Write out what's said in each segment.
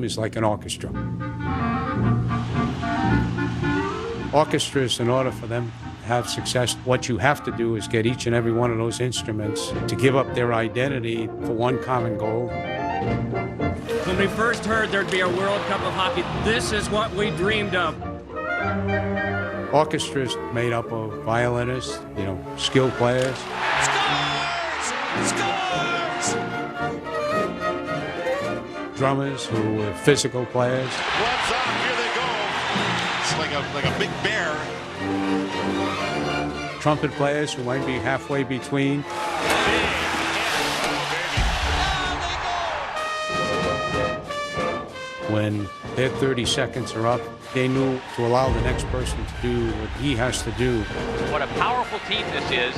team is like an orchestra. Orchestras, in order for them to have success, what you have to do is get each and every one of those instruments to give up their identity for one common goal. When we first heard there'd be a World Cup of Hockey, this is what we dreamed of. Orchestras made up of violinists, skilled players. Scores! Scores! Drummers who were physical players. What's up? Here they go. It's like a big bear. Trumpet players who might be halfway between. When their 30 seconds are up, they knew to allow the next person to do what he has to do. What a powerful team this is.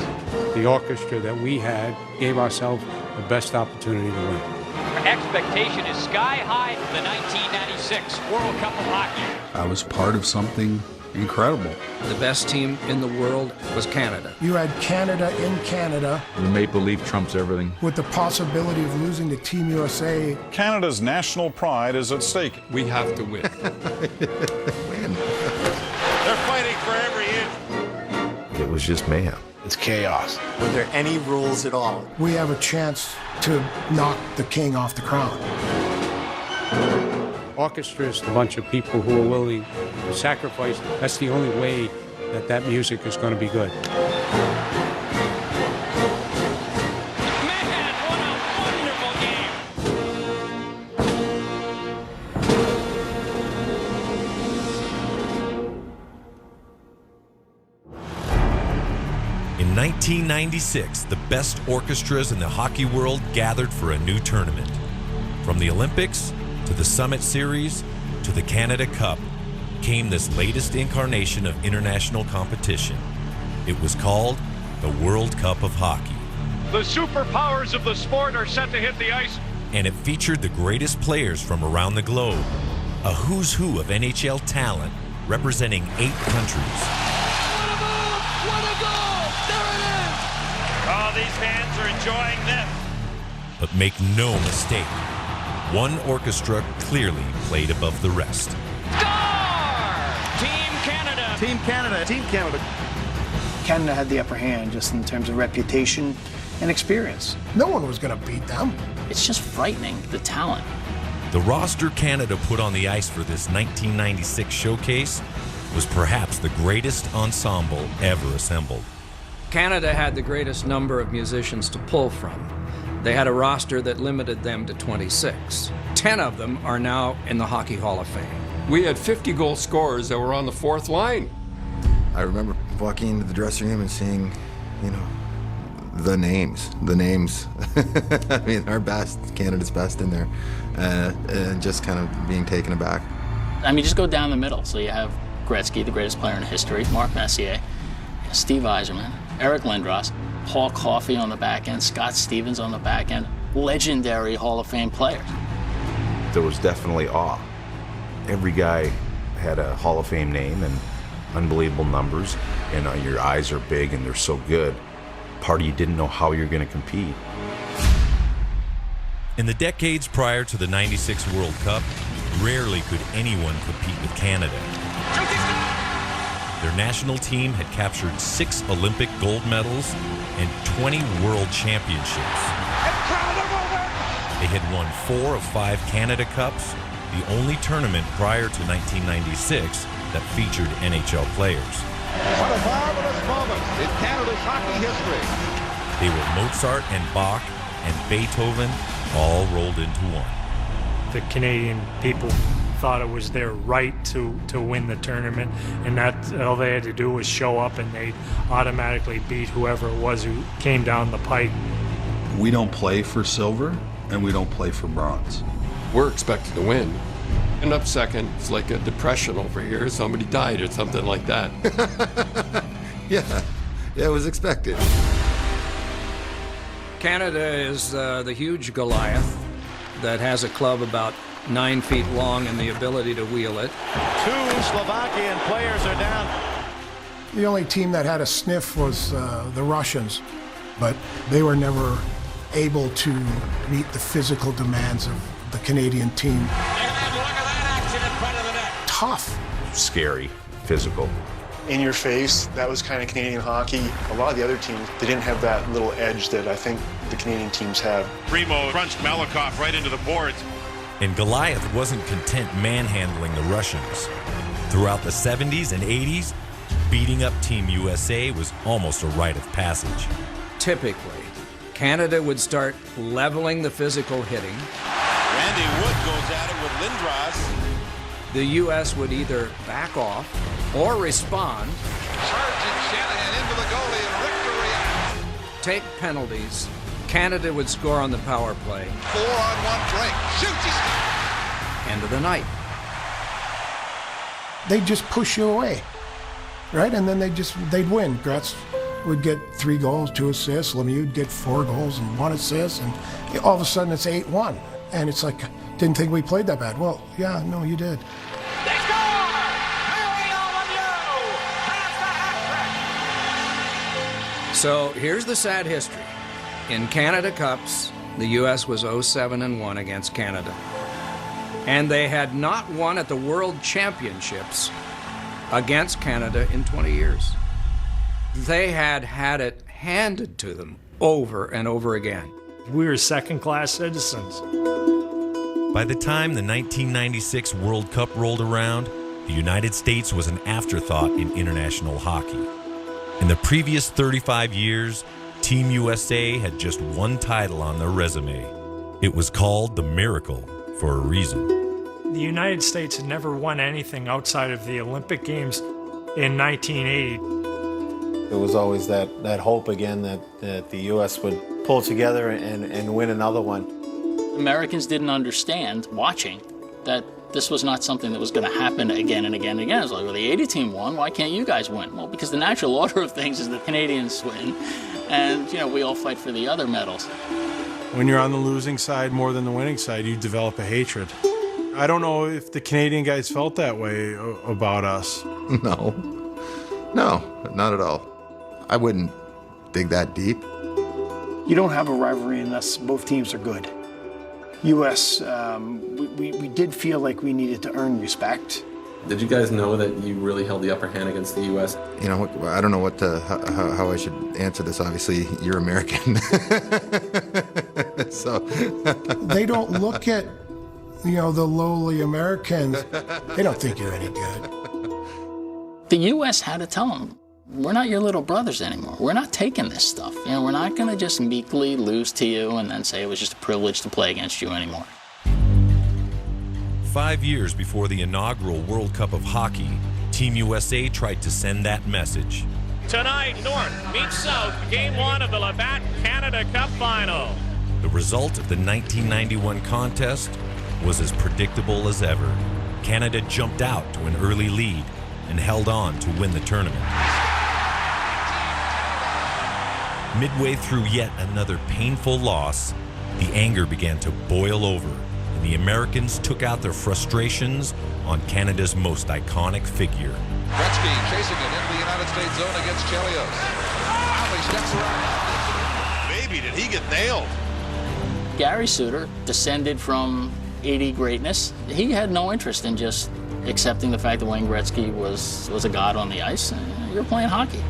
The orchestra that we had gave ourselves the best opportunity to win. Our expectation is sky high for the 1996 World Cup of Hockey. I was part of something incredible. The best team in the world was Canada. You had Canada in Canada. The maple leaf trumps everything. With the possibility of losing to Team USA. Canada's national pride is at stake. We have to win. They're fighting for every inch. It was just mayhem. It's chaos. Were there any rules at all? We have a chance to knock the king off the crown. Orchestra is a bunch of people who are willing to sacrifice. That's the only way that music is going to be good. Man, what a wonderful game! In 1996, the best orchestras in the hockey world gathered for a new tournament. From the Olympics to the Summit Series, to the Canada Cup, came this latest incarnation of international competition. It was called the World Cup of Hockey. The superpowers of the sport are set to hit the ice. And it featured the greatest players from around the globe, a who's who of NHL talent representing 8 countries. What a move! What a goal! There it is! Oh, these fans are enjoying this. But make no mistake, one orchestra clearly played above the rest. Score! Team Canada! Team Canada. Team Canada. Canada had the upper hand just in terms of reputation and experience. No one was going to beat them. It's just frightening, the talent. The roster Canada put on the ice for this 1996 showcase was perhaps the greatest ensemble ever assembled. Canada had the greatest number of musicians to pull from. They had a roster that limited them to 26. 10 of them are now in the Hockey Hall of Fame. We had 50 goal scorers that were on the fourth line. I remember walking into the dressing room and seeing, the names. I mean, our best, Canada's best in there, and just kind of being taken aback. I mean, just go down the middle. So you have Gretzky, the greatest player in history, Mark Messier, Steve Yzerman, Eric Lindros, Paul Coffey on the back end, Scott Stevens on the back end, legendary Hall of Fame players. There was definitely awe. Every guy had a Hall of Fame name and unbelievable numbers, and your eyes are big and they're so good. Part of you didn't know how you're going to compete. In the decades prior to the 96 World Cup, rarely could anyone compete with Canada. Their national team had captured 6 Olympic gold medals and 20 world championships. They had won 4 of 5 Canada Cups, the only tournament prior to 1996 that featured NHL players. What a marvelous moment in Canada's hockey history. They were Mozart and Bach and Beethoven all rolled into one. The Canadian people thought it was their right to win the tournament, and that all they had to do was show up and they automatically beat whoever it was who came down the pike. We don't play for silver, and we don't play for bronze. We're expected to win. End up second, it's like a depression over here. Somebody died or something like that. Yeah, it was expected. Canada is the huge Goliath that has a club about 9 feet long and the ability to wheel it. 2 Slovakian players are down. The only team that had a sniff was the Russians, but they were never able to meet the physical demands of the Canadian team. They're tough. Scary, physical. In your face, that was kind of Canadian hockey. A lot of the other teams, they didn't have that little edge that I think the Canadian teams have. Primo crunched Malakoff right into the boards. And Goliath wasn't content manhandling the Russians. Throughout the 70s and 80s, beating up Team USA was almost a rite of passage. Typically, Canada would start leveling the physical hitting. Randy Wood goes at it with Lindros. The U.S. would either back off or respond, Sergeant Shanahan into the goalie and Richter reacts. take penalties. Canada would score on the power play. 4-on-1 break. Shoots his... End of the night. They'd just push you away, right? And then they'd win. Gretz would get 3 goals, 2 assists. Lemieux would get 4 goals and 1 assist. And all of a sudden it's 8-1. And it's like, didn't think we played that bad. Well, yeah, no, you did. They score! Mario Lemieux has the hat trick! So here's the sad history. In Canada Cups, the U.S. was 0-7-1 against Canada. And they had not won at the World Championships against Canada in 20 years. They had it handed to them over and over again. We were second-class citizens. By the time the 1996 World Cup rolled around, the United States was an afterthought in international hockey. In the previous 35 years, Team USA had just one title on their resume. It was called the Miracle for a reason. The United States had never won anything outside of the Olympic Games in 1980. There was always that hope again that the U.S. would pull together and win another one. Americans didn't understand, watching, that this was not something that was going to happen again and again and again. It's like, well, the 80 team won, why can't you guys win? Well, because the natural order of things is the Canadians win, and, you know, we all fight for the other medals. When you're on the losing side more than the winning side, you develop a hatred. I don't know if the Canadian guys felt that way about us. No, not at all. I wouldn't dig that deep. You don't have a rivalry unless both teams are good. U.S., we did feel like we needed to earn respect. Did you guys know that you really held the upper hand against the U.S.? You know, I don't know how I should answer this. Obviously, you're American. So they don't look at, the lowly Americans. They don't think you're any good. The U.S. had to tell them, we're not your little brothers anymore. We're not taking this stuff. We're not going to just meekly lose to you and then say it was just a privilege to play against you anymore. 5 years before the inaugural World Cup of Hockey, Team USA tried to send that message. Tonight, North meets South, Game 1 of the Labatt Canada Cup Final. The result of the 1991 contest was as predictable as ever. Canada jumped out to an early lead and held on to win the tournament. Midway through yet another painful loss, the anger began to boil over, and the Americans took out their frustrations on Canada's most iconic figure. Gretzky chasing it into the United States zone against Chelios. Finally steps around. Baby, did he get nailed? Gary Suter descended from 80 greatness. He had no interest in just accepting the fact that Wayne Gretzky was a god on the ice. You're playing hockey.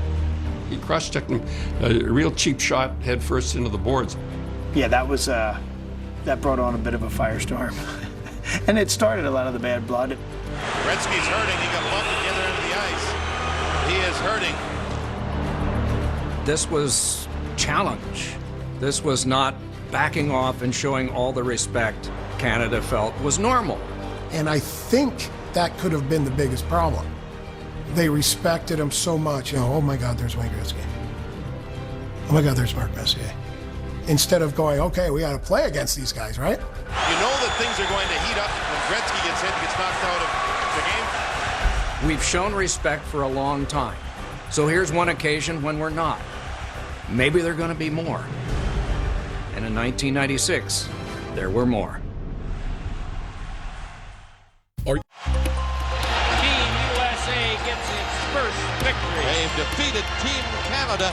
He cross-checked him, a real cheap shot head first into the boards. Yeah, that brought on a bit of a firestorm. And it started a lot of the bad blood. Gretzky's hurting. He got lumped together into the ice. He is hurting. This was challenge. This was not backing off and showing all the respect Canada felt was normal. And I think that could have been the biggest problem. They respected him so much. Oh my God, there's Wayne Gretzky. Oh my God, there's Mark Messier. Instead of going, okay, we got to play against these guys, right? You know that things are going to heat up when Gretzky gets hit and gets knocked out of the game. We've shown respect for a long time. So here's one occasion when we're not. Maybe there are going to be more. And in 1996, there were more. Team USA gets its first victory. They've defeated Team Canada.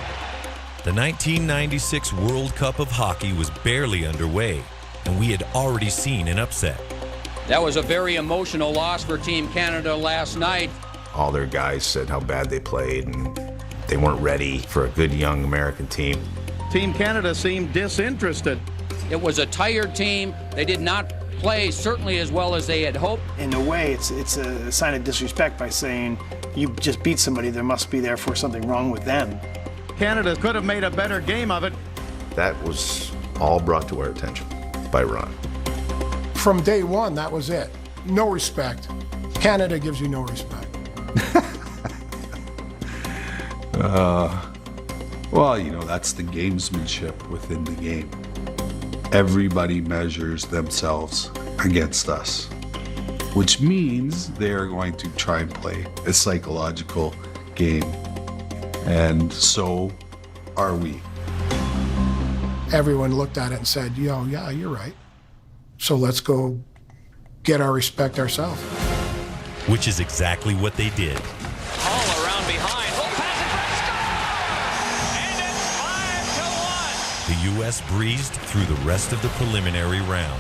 The 1996 World Cup of Hockey was barely underway, and we had already seen an upset. That was a very emotional loss for Team Canada last night. All their guys said how bad they played and they weren't ready for a good young American team. Team Canada seemed disinterested. It was a tired team. They did not play certainly as well as they had hoped. In a way, it's a sign of disrespect by saying you just beat somebody, there must be therefore something wrong with them. Canada could have made a better game of it. That was all brought to our attention by Ron. From day one, that was it. No respect. Canada gives you no respect. Well, you know, that's the gamesmanship within the game. Everybody measures themselves against us, which means they are going to try and play a psychological game. And so are we. Everyone looked at it and said, yo, yeah, you're right. So let's go get our respect ourselves. Which is exactly what they did. Hall around behind. Full pass and Brett scores! And it's 5-1. The U.S. breezed through the rest of the preliminary round,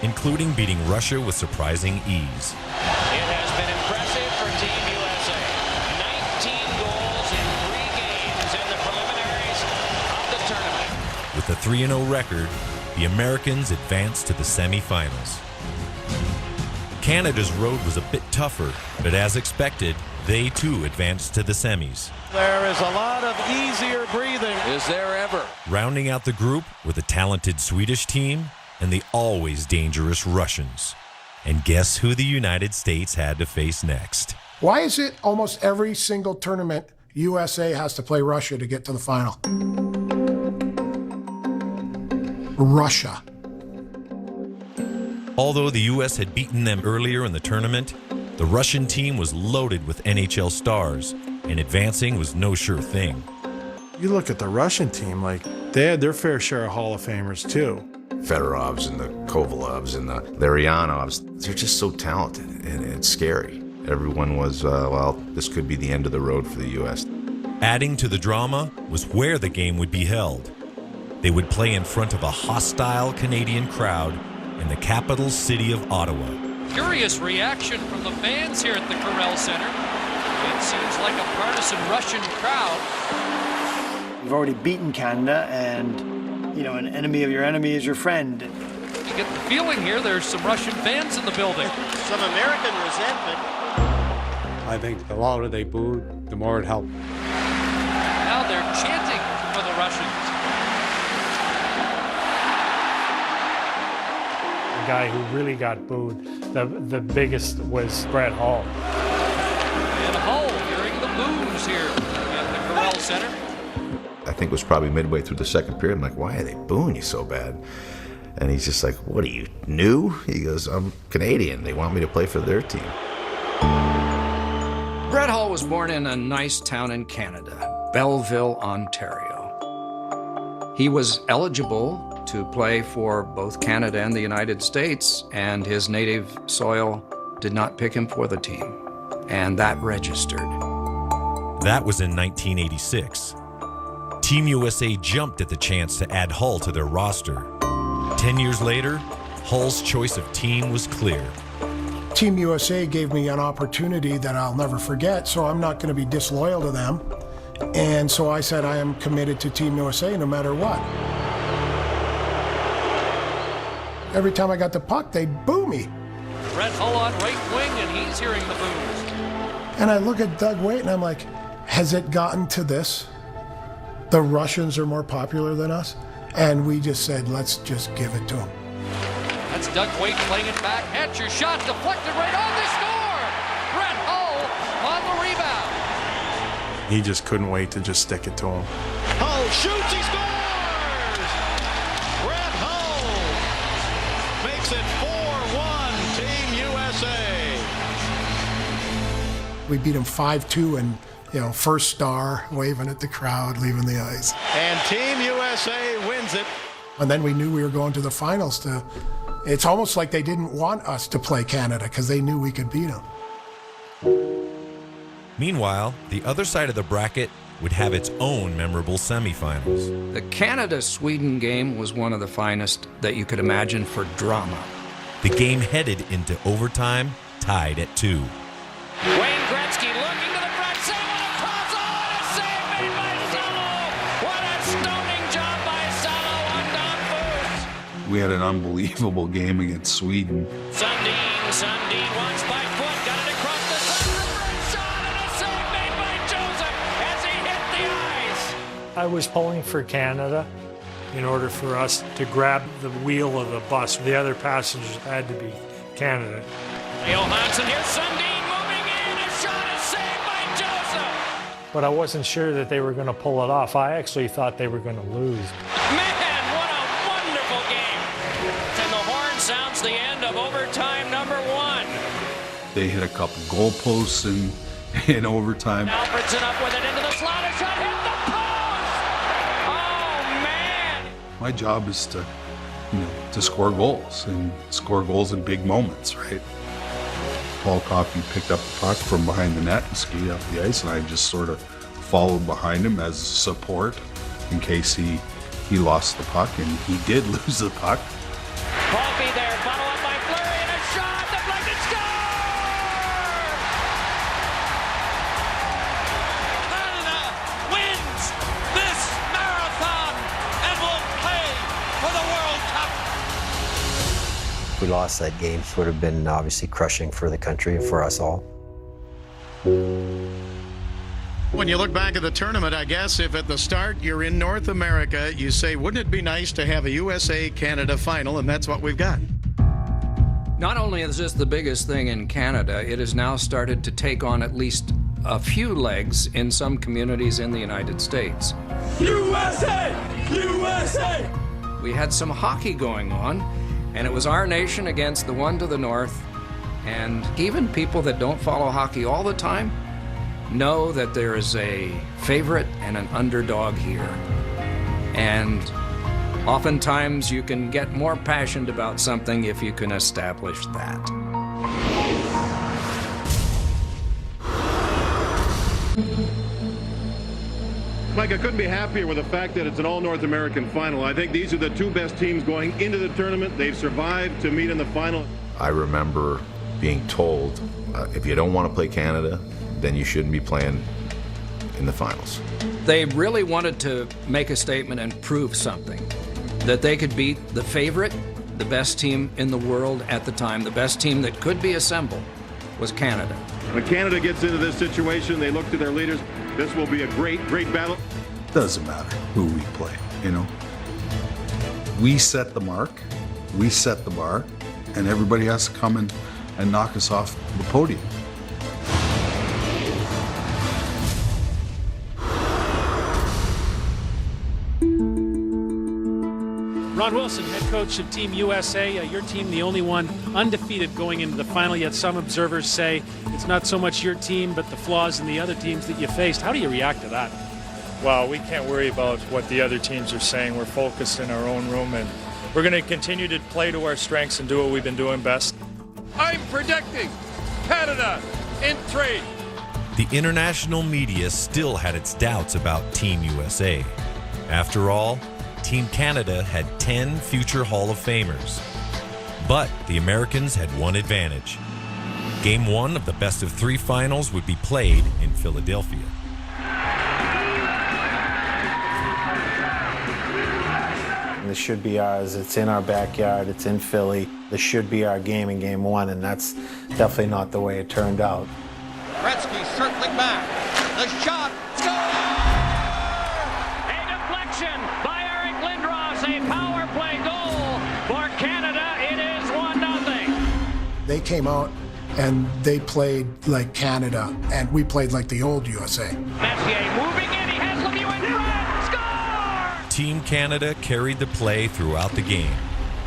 including beating Russia with surprising ease. It has been impressive for Team USA. 19 goals in 3 games in the preliminaries of the tournament. With a 3-0 record, the Americans advanced to the semifinals. Canada's road was a bit tougher, but as expected, they too advanced to the semis. There is a lot of easier breathing. Is there ever? Rounding out the group were the talented Swedish team and the always dangerous Russians. And guess who the United States had to face next? Why is it almost every single tournament USA has to play Russia to get to the final? Russia. Although the U.S. had beaten them earlier in the tournament, the Russian team was loaded with NHL stars, and advancing was no sure thing. You look at the Russian team, like, they had their fair share of Hall of Famers, too. Fedorovs and the Kovalovs and the Larionovs, they're just so talented, and it's scary. Everyone was, well, this could be the end of the road for the U.S. Adding to the drama was where the game would be held. They would play in front of a hostile Canadian crowd in the capital city of Ottawa. Curious reaction from the fans here at the Corel Center. It seems like a partisan Russian crowd. You've already beaten Canada, and, you know, an enemy of your enemy is your friend. You get the feeling here there's some Russian fans in the building. Some American resentment. I think the louder they booed, the more it helped. Now they're chanting for the Russians. The guy who really got booed, the biggest was Brett Hall. And Hull hearing the boos here at the Corel Center. I think it was probably midway through the second period. I'm like, why are they booing you so bad? And he's just like, what are you, new? He goes, I'm Canadian. They want me to play for their team. Brett Hall was born in a nice town in Canada, Belleville, Ontario. He was eligible to play for both Canada and the United States, and his native soil did not pick him for the team, and that registered. That was in 1986. Team USA jumped at the chance to add Hull to their roster. 10 years later, Hull's choice of team was clear. Team USA gave me an opportunity that I'll never forget, so I'm not going to be disloyal to them. And so I said I am committed to Team USA no matter what. Every time I got the puck, they'd boo me. Brett Hull on right wing, and he's hearing the boos. And I look at Doug Waite, and I'm like, has it gotten to this? The Russians are more popular than us? And we just said, let's just give it to them. That's Doug Waite playing it back. At your shot, deflected right on the score! Brett Hull on the rebound. He just couldn't wait to just stick it to him. Hull shoots, he scores! Brett Hull makes it 4-1, Team USA. We beat them 5-2 and, you know, first star, waving at the crowd, leaving the ice. And Team USA wins it. And then we knew we were going to the finals. It's almost like they didn't want us to play Canada because they knew we could beat them. Meanwhile, the other side of the bracket would have its own memorable semifinals. The Canada-Sweden game was one of the finest that you could imagine for drama. The game headed into overtime, tied at 2. Wayne Gretzky looking to the front, save on a cross, and a save made by Salo. What a stunning job by Salo on Don Foose. We had an unbelievable game against Sweden. Sundin, one spike foot, got it across the sun, the first shot, and a save made by Joseph as he hit the ice. I was pulling for Canada in order for us to grab the wheel of the bus. The other passengers had to be Canada. Johansson, here's Sundin moving in, a shot is saved by Joseph. But I wasn't sure that they were going to pull it off. I actually thought they were going to lose. Man, what a wonderful game. And the horn sounds the end of overtime number 1. They hit a couple goalposts in overtime. Alfredson up with it into the slot, a shot hit the post. Oh, man. My job is to, to score goals and score goals in big moments, right? Paul Coffey picked up the puck from behind the net and skated up the ice, and I just sort of followed behind him as support in case he lost the puck, and he did lose the puck. Coffey there, follow up by Fleury, and a shot, deflected, score! Canada wins this marathon and will play for the World Cup. If we lost that game, it would have been obviously crushing for the country and for us all. When you look back at the tournament, I guess if at the start you're in North America, you say, wouldn't it be nice to have a USA-Canada final? And that's what we've got. Not only is this the biggest thing in Canada, it has now started to take on at least a few legs in some communities in the United States. USA! USA! We had some hockey going on, and it was our nation against the one to the north. And even people that don't follow hockey all the time know that there is a favorite and an underdog here. And oftentimes you can get more passionate about something if you can establish that. Mike, I couldn't be happier with the fact that it's an all-North American final. I think these are the two best teams going into the tournament. They've survived to meet in the final. I remember being told, if you don't want to play Canada, then you shouldn't be playing in the finals. They really wanted to make a statement and prove something, that they could beat the favorite, the best team in the world at the time, the best team that could be assembled was Canada. When Canada gets into this situation, they look to their leaders. This will be a great, great battle. Doesn't matter who we play, We set the mark, we set the bar, and everybody has to come and knock us off the podium. Ron Wilson, head coach of Team USA. Your team, the only one undefeated going into the final, yet some observers say it's not so much your team, but the flaws in the other teams that you faced. How do you react to that? Well, we can't worry about what the other teams are saying. We're focused in our own room, and we're going to continue to play to our strengths and do what we've been doing best. I'm predicting Canada in 3. The international media still had its doubts about Team USA. After all, Team Canada had 10 future Hall of Famers. But the Americans had one advantage. Game 1 of the best-of-3 finals would be played in Philadelphia. This should be ours. It's in our backyard. It's in Philly. This should be our game in Game 1, and that's definitely not the way it turned out. Gretzky circling back. The shot. Score! A deflection by Eric Lindros. A power play goal for Canada. It is 1-0. They came out and they played like Canada, and we played like the old USA. Messier moving in. He has Lemieux in front. Score! Team Canada carried the play throughout the game.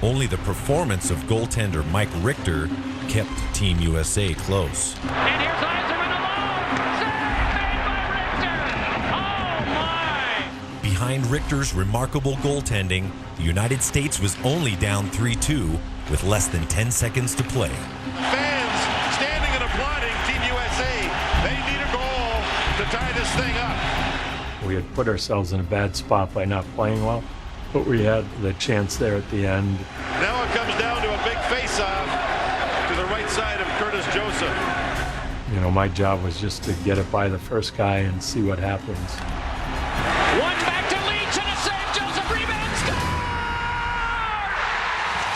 Only the performance of goaltender Mike Richter kept Team USA close. And here's Yzerman alone. Save made by Richter. Oh, my. Behind Richter's remarkable goaltending, the United States was only down 3-2 with less than 10 seconds to play. Fans standing and applauding Team USA. They need a goal to tie this thing up. We had put ourselves in a bad spot by not playing well, but we had the chance there at the end. Now it comes down to a big faceoff to the right side of Curtis Joseph. You know, my job was just to get it by the first guy and see what happens. One back to Leach and a save. Joseph rebound, score!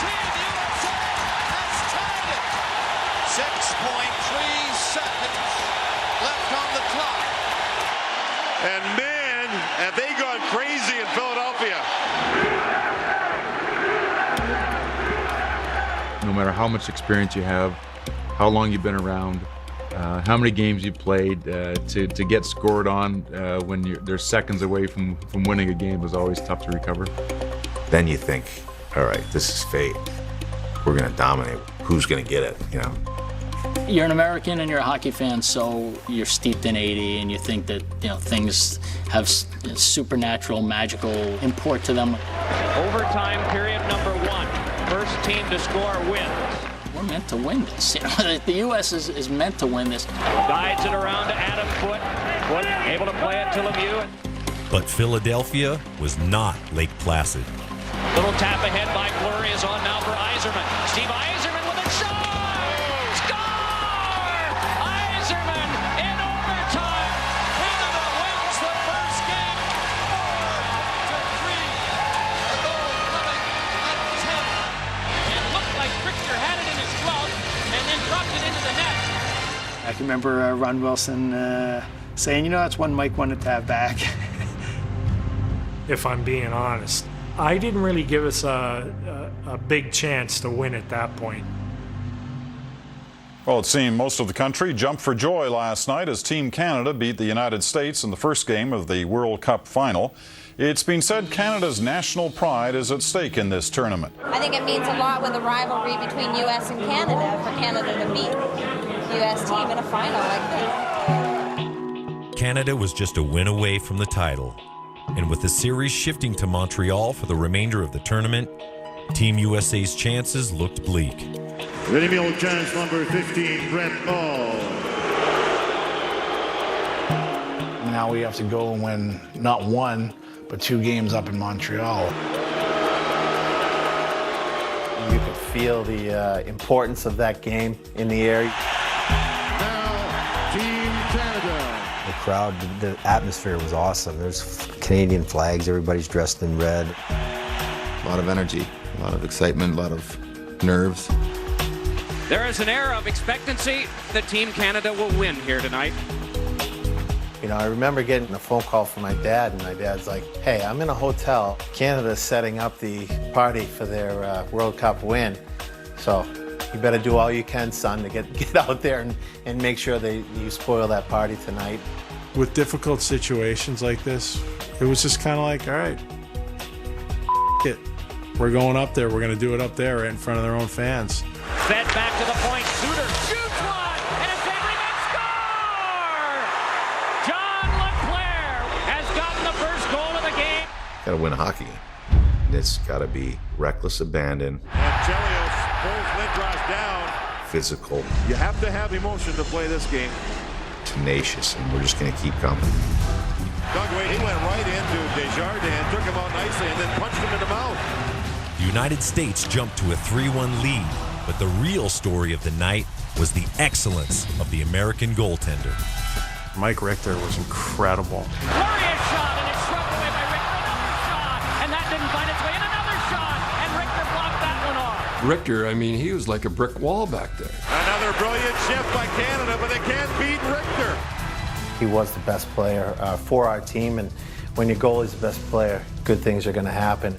Team USA has tied it. 6.3 seconds left on the clock. And man, have they gone crazy in Philadelphia. No matter how much experience you have, how long you've been around, how many games you've played, to get scored on when they're seconds away from winning a game is always tough to recover. Then you think, all right, this is fate. We're going to dominate. Who's going to get it, you know? You're an American and you're a hockey fan, so you're steeped in 80 and you think that, you know, things have supernatural, magical import to them. Overtime period number 1. First team to score wins. We're meant to win this. You know, the U.S. is meant to win this. Guides it around to Adam Foote. Foote able to play it to Lemieux. But Philadelphia was not Lake Placid. Little tap ahead by Fleury is on now for Yzerman. Steve Yzerman with a shot! Score! Yzerman in overtime. Canada wins the first game 4-3. A goal coming at 10. It looked like Richter had it in his glove and then dropped it into the net. I can remember Ron Wilson saying, you know, that's one Mike wanted to have back. If I'm being honest, I didn't really give us a big chance to win at that point. Well, it seemed most of the country jumped for joy last night as Team Canada beat the United States in the first game of the World Cup final. It's been said Canada's national pride is at stake in this tournament. I think it means a lot with a rivalry between U.S. and Canada for Canada to beat the U.S. team in a final like this. Canada was just a win away from the title. And with the series shifting to Montreal for the remainder of the tournament, Team USA's chances looked bleak. Ready meal chance number 15, Brett Ball. Now we have to go and win not one, but 2 games up in Montreal. You could feel the importance of that game in the air. Now, Team Canada. The crowd, the atmosphere was awesome. There's Canadian flags, everybody's dressed in red. A lot of energy, a lot of excitement, a lot of nerves. There is an air of expectancy that Team Canada will win here tonight. You know, I remember getting a phone call from my dad, and my dad's like, hey, I'm in a hotel. Canada's setting up the party for their World Cup win. So you better do all you can, son, to get out there and make sure you spoil that party tonight. With difficult situations like this, it was just kind of like, all right, it. We're going up there. We're going to do it up there right in front of their own fans. Fed back to the point. Suter shoots one, and a big rebound score! John LeClaire has gotten the first goal of the game. Got to win hockey. It's got to be reckless abandon. And Chelios pulls Lindros down. Physical. You have to have emotion to play this game. Tenacious, and we're just going to keep coming. Doug Wade, he went right into Desjardins, took him out nicely, and then punched him in the mouth. The United States jumped to a 3-1 lead, but the real story of the night was the excellence of the American goaltender. Mike Richter was incredible. Glorious shot, and it's swept away by Richter. Another shot, and that didn't find its way. And another shot, and Richter blocked that one off. Richter, I mean, he was like a brick wall back there. Another brilliant shift by Canada, but they can't beat Richter. He was the best player for our team, and when your goalie's the best player, good things are going to happen.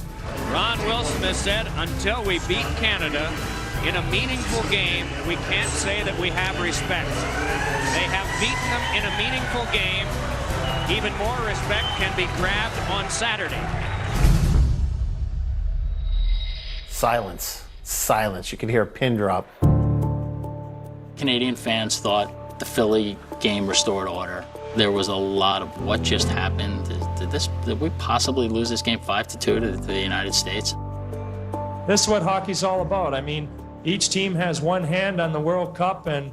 Ron Wilson has said, until we beat Canada in a meaningful game, we can't say that we have respect. They have beaten them in a meaningful game. Even more respect can be grabbed on Saturday. Silence. Silence. You could hear a pin drop. Canadian fans thought the Philly game restored order. There was a lot of what just happened. Did we possibly lose this game 5-2 to the United States? This is what hockey's all about. I mean, each team has one hand on the World Cup, and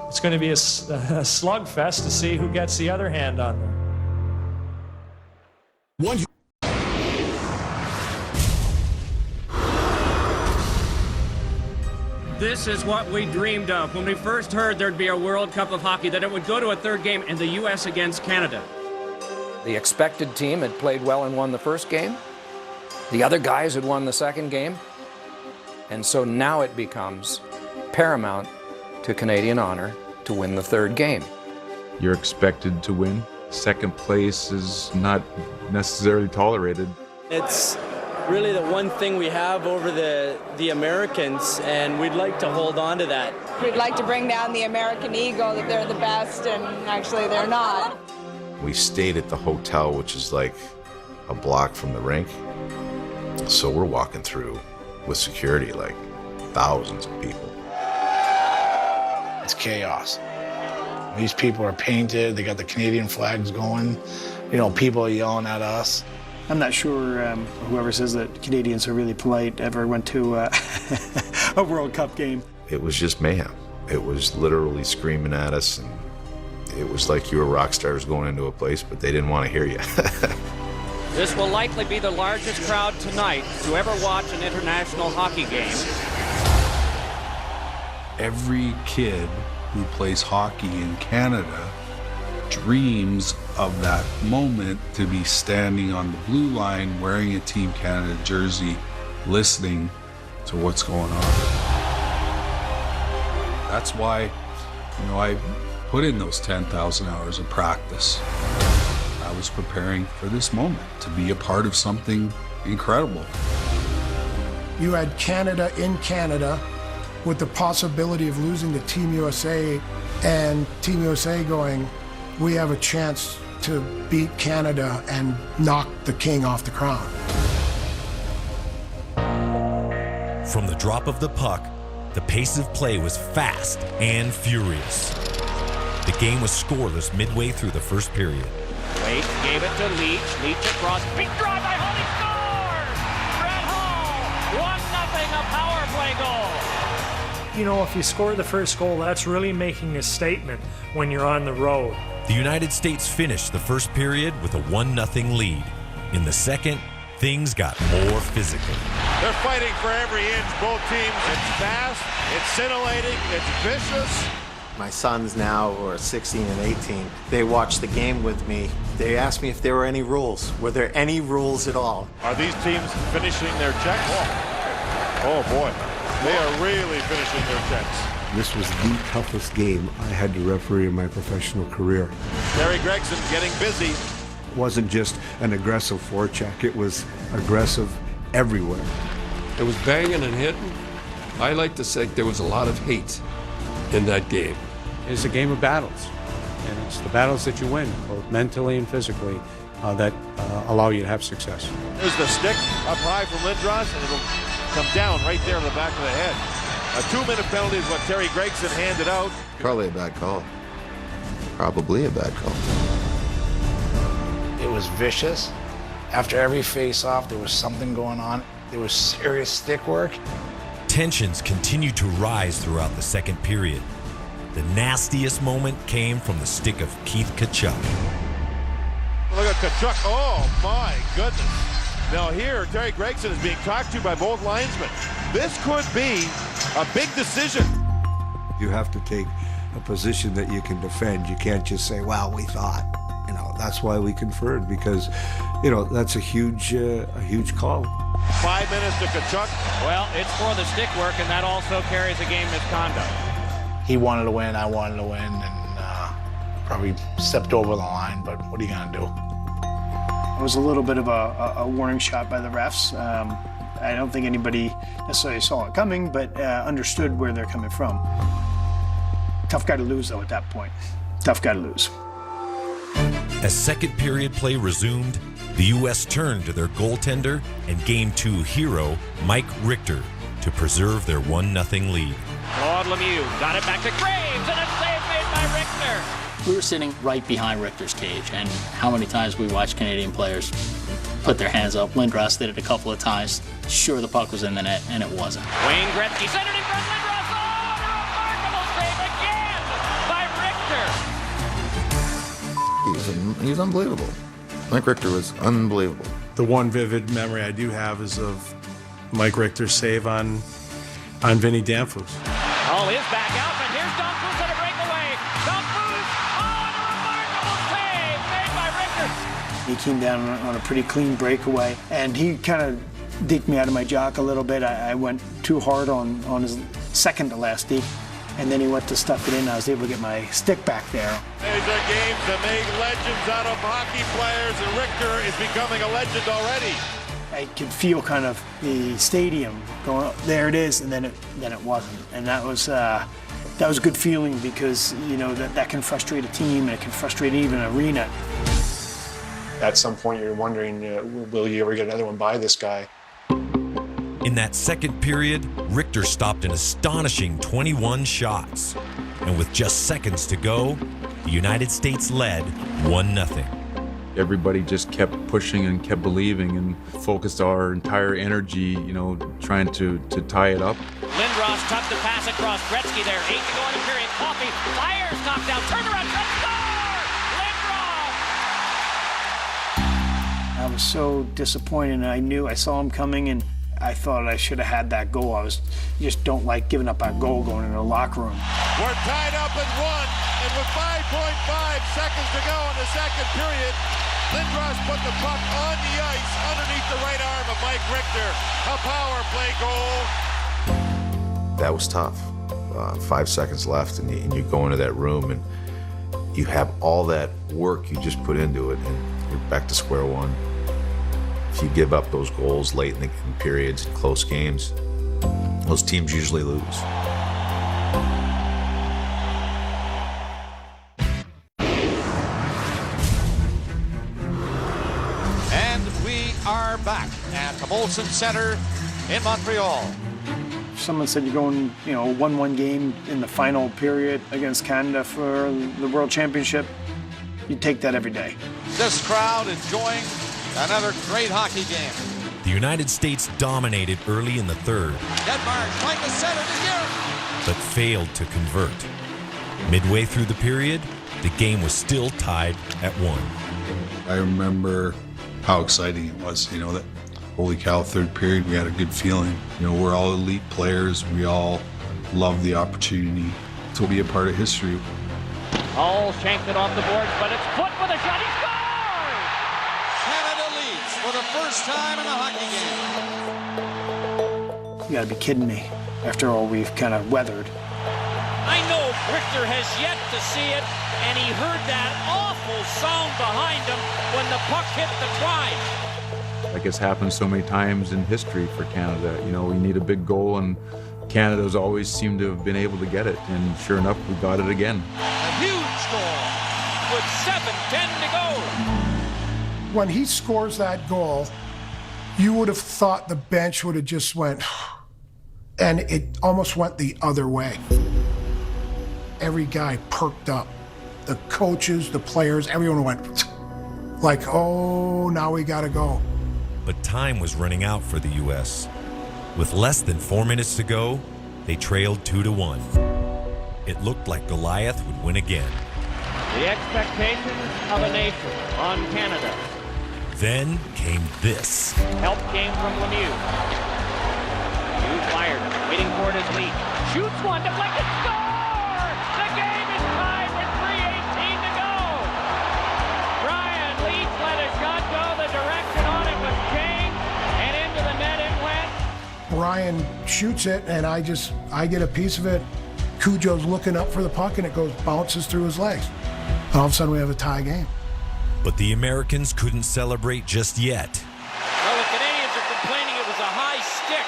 it's going to be a slugfest to see who gets the other hand on there. This is what we dreamed of when we first heard there'd be a World Cup of Hockey, that it would go to a third game in the U.S. against Canada. The expected team had played well and won the first game. The other guys had won the second game. And so now it becomes paramount to Canadian honor to win the third game. You're expected to win. Second place is not necessarily tolerated. It's really the one thing we have over the Americans, and we'd like to hold on to that. We'd like to bring down the American ego that they're the best, and actually they're not. We stayed at the hotel, which is like a block from the rink. So we're walking through with security, like thousands of people. It's chaos. These people are painted, they got the Canadian flags going, you know, people are yelling at us. I'm not sure whoever says that Canadians are really polite ever went to a World Cup game. It was just mayhem. It was literally screaming at us, and it was like you were rock stars going into a place, but they didn't want to hear you. This will likely be the largest crowd tonight to ever watch an international hockey game. Every kid who plays hockey in Canada dreams of that moment to be standing on the blue line wearing a Team Canada jersey, listening to what's going on. That's why, you know, I put in those 10,000 hours of practice. I was preparing for this moment to be a part of something incredible. You had Canada in Canada with the possibility of losing to Team USA, and Team USA going, we have a chance to beat Canada and knock the king off the crown. From the drop of the puck, the pace of play was fast and furious. The game was scoreless midway through the first period. Wade gave it to Leach. Leach across. Big drive by Hall. He scores! Brett Hall, 1-0, a power play goal. You know, if you score the first goal, that's really making a statement when you're on the road. The United States finished the first period with a 1-0 lead. In the second, things got more physical. They're fighting for every inch, both teams. It's fast, it's scintillating, it's vicious. My sons now, who are 16 and 18, they watch the game with me. They asked me if there were any rules. Were there any rules at all? Are these teams finishing their checks? Oh boy, they are really finishing their checks. This was the toughest game I had to referee in my professional career. Terry Gregson getting busy. It wasn't just an aggressive forecheck, it was aggressive everywhere. It was banging and hitting. I like to say there was a lot of hate in that game. It's a game of battles, and it's the battles that you win, both mentally and physically, that allow you to have success. There's the stick up high from Lindros, and it'll come down right there in the back of the head. A 2-minute penalty is what Terry Gregson handed out. Probably a bad call. Probably a bad call. It was vicious. After every face-off, there was something going on. There was serious stick work. Tensions continued to rise throughout the second period. The nastiest moment came from the stick of Keith Tkachuk. Look at Tkachuk. Oh, my goodness. Now here, Terry Gregson is being talked to by both linesmen. This could be a big decision. You have to take a position that you can defend. You can't just say, well, we thought. You know, that's why we conferred, because, you know, that's a huge call. 5 minutes to Tkachuk. Well, it's for the stick work, and that also carries a game misconduct. He wanted to win, I wanted to win, and probably stepped over the line, but what are you going to do? It was a little bit of a warning shot by the refs. I don't think anybody necessarily saw it coming, but understood where they're coming from. Tough guy to lose, though, at that point. Tough guy to lose. As second period play resumed, the U.S. turned to their goaltender and Game 2 hero, Mike Richter, to preserve their 1-0 lead. Claude Lemieux got it back to Graves, and a save made by Richter. We were sitting right behind Richter's cage, and how many times we watched Canadian players put their hands up. Lindros did it a couple of times. Sure, the puck was in the net, and it wasn't. Wayne Gretzky sent it in front. Lindros, oh, remarkable save again by Richter. He was unbelievable. Mike Richter was unbelievable. The one vivid memory I do have is of Mike Richter's save on on Vinny Danfus. Ball is back out, but here's Danfus on a breakaway. Danfus, and a remarkable save made by Richter. He came down on a pretty clean breakaway, and he kind of deked me out of my jock a little bit. I went too hard on his second to last deke, and then he went to stuff it in. I was able to get my stick back there. These are games that make legends out of hockey players, and Richter is becoming a legend already. I could feel kind of the stadium going, oh, there it is, and then it wasn't, and that was a good feeling, because you know that can frustrate a team, and it can frustrate even an arena. At some point, you're wondering, will you ever get another one by this guy? In that second period, Richter stopped an astonishing 21 shots. And with just seconds to go, the United States led 1-0. Everybody just kept pushing and kept believing and focused our entire energy, trying to tie it up. Lindros tucked the pass across. Gretzky there. 8 to go in the period. Coffey fires, knocked down. Turnaround. Score! Lindros! I was so disappointed, and I saw him coming, and I thought I should have had that goal. You just don't like giving up that goal going into the locker room. We're tied up at 1, and with 5.5 seconds to go in the second period, Lindros put the puck on the ice underneath the right arm of Mike Richter. A power play goal. That was tough. 5 seconds left, and you go into that room, and you have all that work you just put into it, and you're back to square one. If you give up those goals late in periods and close games, those teams usually lose. And we are back at the Molson Center in Montreal. Someone said you're going, 1-1 game in the final period against Canada for the World Championship. You take that every day. This crowd enjoying another great hockey game. The United States dominated early in the third, Denmark trying to set it here, but failed to convert. Midway through the period, the game was still tied at 1. I remember how exciting it was, that holy cow, third period, we had a good feeling. We're all elite players. We all love the opportunity to be a part of history. All shanked it off the boards, but it's Foot with a shot. He scores! Canada leads for the first time in a hockey game. You gotta be kidding me, after all we've kind of weathered. I know Richter has yet to see it, and he heard that awful sound behind him when the puck hit the try. Like it's happened so many times in history for Canada. We need a big goal, and Canada's always seemed to have been able to get it, and sure enough, we got it again. A huge goal with 7:10 to go. When he scores that goal, you would have thought the bench would have just went, and it almost went the other way. Every guy perked up. The coaches, the players, everyone went like, oh, now we gotta go. But time was running out for the U.S. With less than 4 minutes to go, they trailed 2-1. It looked like Goliath would win again. The expectations of a nation on Canada. Then came this. Help came from Lemieux. Lemieux fired, waiting for his lead. Shoots one, deflected, score! The game is tied with 3:18 to go. Brian Leetch let a shot go. The direction on it was changed, and into the net it went. Brian shoots it, and I get a piece of it. Cujo's looking up for the puck, and it bounces through his legs. And all of a sudden, we have a tie game. But the Americans couldn't celebrate just yet. Well, the Canadians are complaining it was a high stick.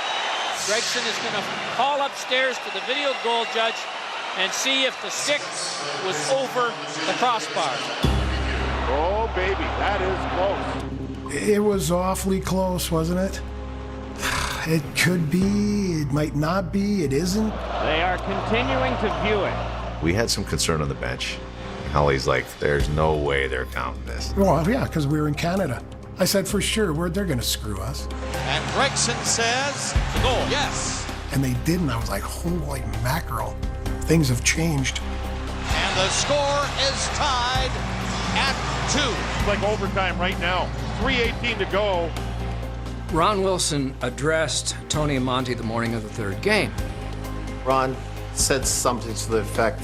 Gregson is going to call upstairs to the video goal judge and see if the stick was over the crossbar. Oh, baby, that is close. It was awfully close, wasn't it? It could be, it might not be, it isn't. They are continuing to view it. We had some concern on the bench. Holly's like, there's no way they're counting this. Well, yeah, because we were in Canada. I said, for sure, they're going to screw us. And Gregson says, the goal, yes. And they didn't. I was like, holy mackerel. Things have changed. And the score is tied at 2. It's like overtime right now. 3:18 to go. Ron Wilson addressed Tony and Monty the morning of the third game. Ron said something to the effect,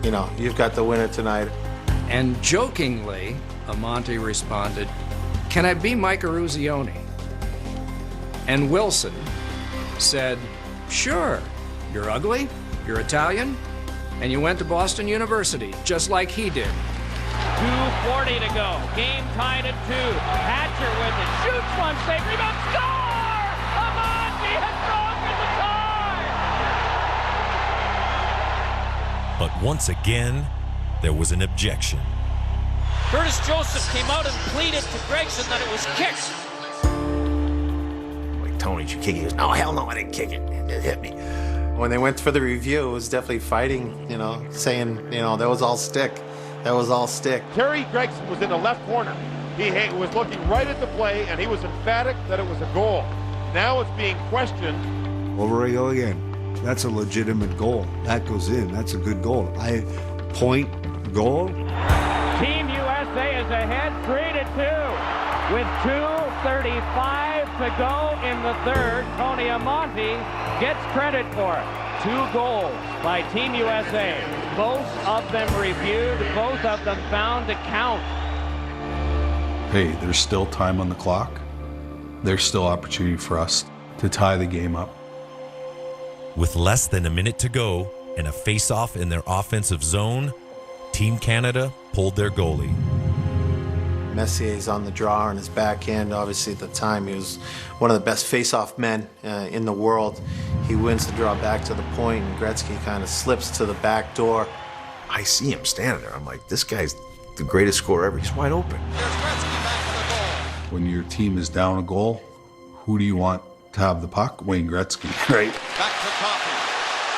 you know, you've got the winner tonight. And jokingly, Amonte responded, "Can I be Mike Eruzione?" And Wilson said, "Sure, you're ugly, you're Italian, and you went to Boston University, just like he did." 2:40 to go. Game tied at 2. Hatcher with it. Shoots one, save, rebound, score! Amonte has broken the tie! But once again, there was an objection. Curtis Joseph came out and pleaded to Gregson that it was kicked. Like, Tony, did you kick it? He goes, "No, hell no, I didn't kick it. It hit me." When they went for the review, it was definitely fighting, you know, saying, you know, that was all stick. That was all stick. Terry Gregson was in the left corner. He was looking right at the play, and he was emphatic that it was a goal. Now it's being questioned. Over I go again. That's a legitimate goal. That goes in. That's a good goal. Point goal. Team USA is ahead 3-2 with 2:35 to go in the third. Tony Amonte gets credit for it. 2 goals by Team USA. Both of them reviewed, both of them found to count. Hey, there's still time on the clock. There's still opportunity for us to tie the game up. With less than a minute to go and a face-off in their offensive zone, Team Canada pulled their goalie. Messier's on the draw on his backhand. Obviously, at the time, he was one of the best face-off men in the world. He wins the draw back to the point, and Gretzky kind of slips to the back door. I see him standing there. I'm like, this guy's the greatest scorer ever. He's wide open. When your team is down a goal, who do you want to have the puck? Wayne Gretzky. Right. Back to Coffey.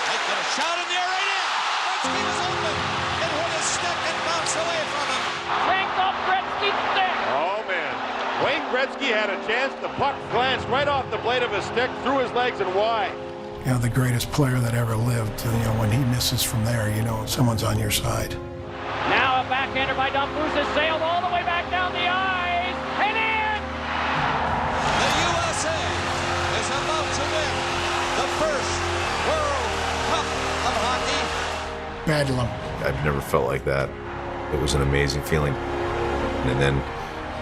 Make it a shot in the air, right in. Gretzky was open. It hit his stick and bounced away from him. Strength off Gretzky's stick. Oh, man. Wayne Gretzky had a chance. The puck glanced right off the blade of his stick, through his legs and wide. You know, the greatest player that ever lived. You know, when he misses from there, you know, someone's on your side. Now a backhander by Dumfries has sailed all the way back down the ice and in. The USA is about to win the first World Cup of hockey. Bedlam. I've never felt like that. It was an amazing feeling. And then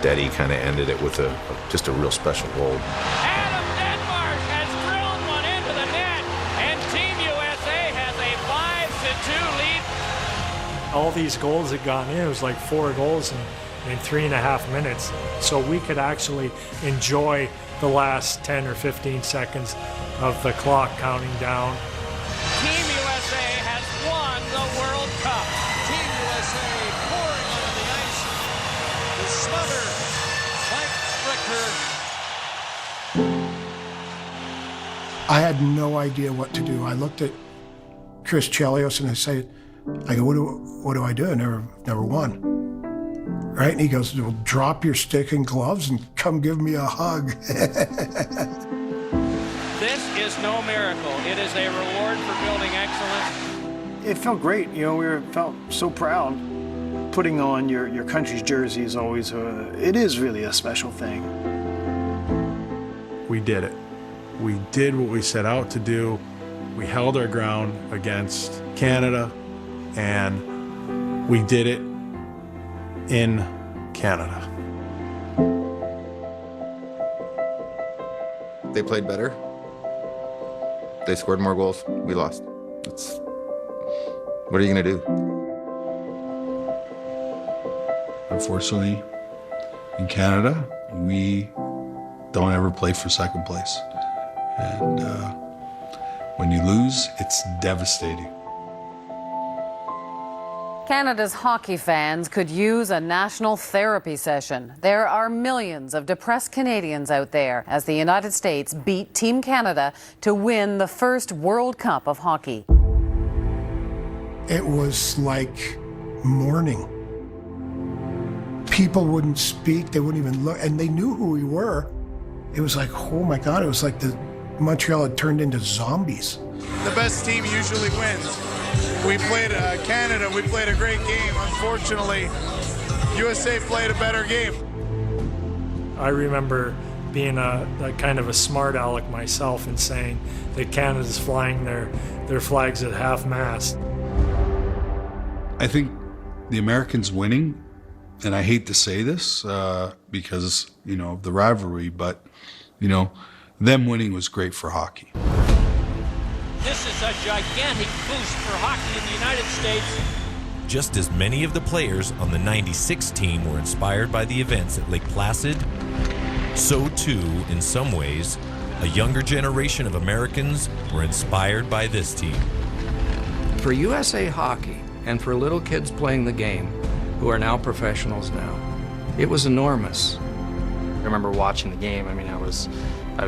Daddy kind of ended it with just a real special goal. Adam Denmark has drilled one into the net, and Team USA has a 5-2 lead. All these goals had gone in. It was like 4 goals in 3.5 minutes. So we could actually enjoy the last 10 or 15 seconds of the clock counting down. Team USA has won the World Cup. Team USA pouring onto the ice to smother Mike Richter. I had no idea what to do. I looked at Chris Chelios and I go, what do I do? I never won. Right? And he goes, well, drop your stick and gloves and come give me a hug. This is no miracle. It is a reward for building excellence. It felt great. You know, felt so proud. Putting on your country's jersey is always it is really a special thing. We did it. We did what we set out to do. We held our ground against Canada, and we did it in Canada. They played better. They scored more goals. We lost. What are you going to do? Unfortunately, in Canada, we don't ever play for second place. And when you lose, it's devastating. Canada's hockey fans could use a national therapy session. There are millions of depressed Canadians out there as the United States beat Team Canada to win the first World Cup of hockey. It was like mourning. People wouldn't speak, they wouldn't even look, and they knew who we were. It was like, oh my God, it was like Montreal had turned into zombies. The best team usually wins. We played Canada, we played a great game. Unfortunately, USA played a better game. I remember being a kind of a smart aleck myself and saying that Canada's flying their flags at half-mast. I think the Americans winning, and I hate to say this because, you know, of the rivalry, but, you know, them winning was great for hockey. This is a gigantic boost for hockey in the United States. Just as many of the players on the '96 team were inspired by the events at Lake Placid, so too, in some ways, a younger generation of Americans were inspired by this team. For USA Hockey, and for little kids playing the game, who are now professionals now, it was enormous. I remember watching the game. I mean, I was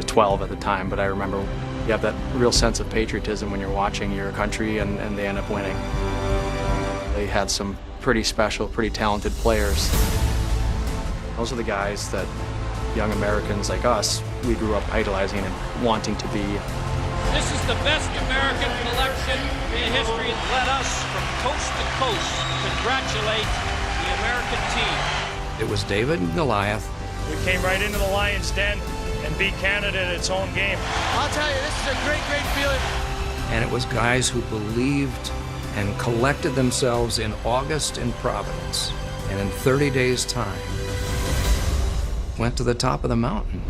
12 at the time, but I remember you have that real sense of patriotism when you're watching your country and they end up winning. They had some pretty special, pretty talented players. Those are the guys that young Americans like us, we grew up idolizing and wanting to be. This is the best American collection in history. Let us, from coast to coast, congratulate the American team. It was David and Goliath. We came right into the Lions' den and beat Canada at its own game. I'll tell you, this is a great, great feeling. And it was guys who believed and collected themselves in August in Providence, and in 30 days' time, went to the top of the mountain.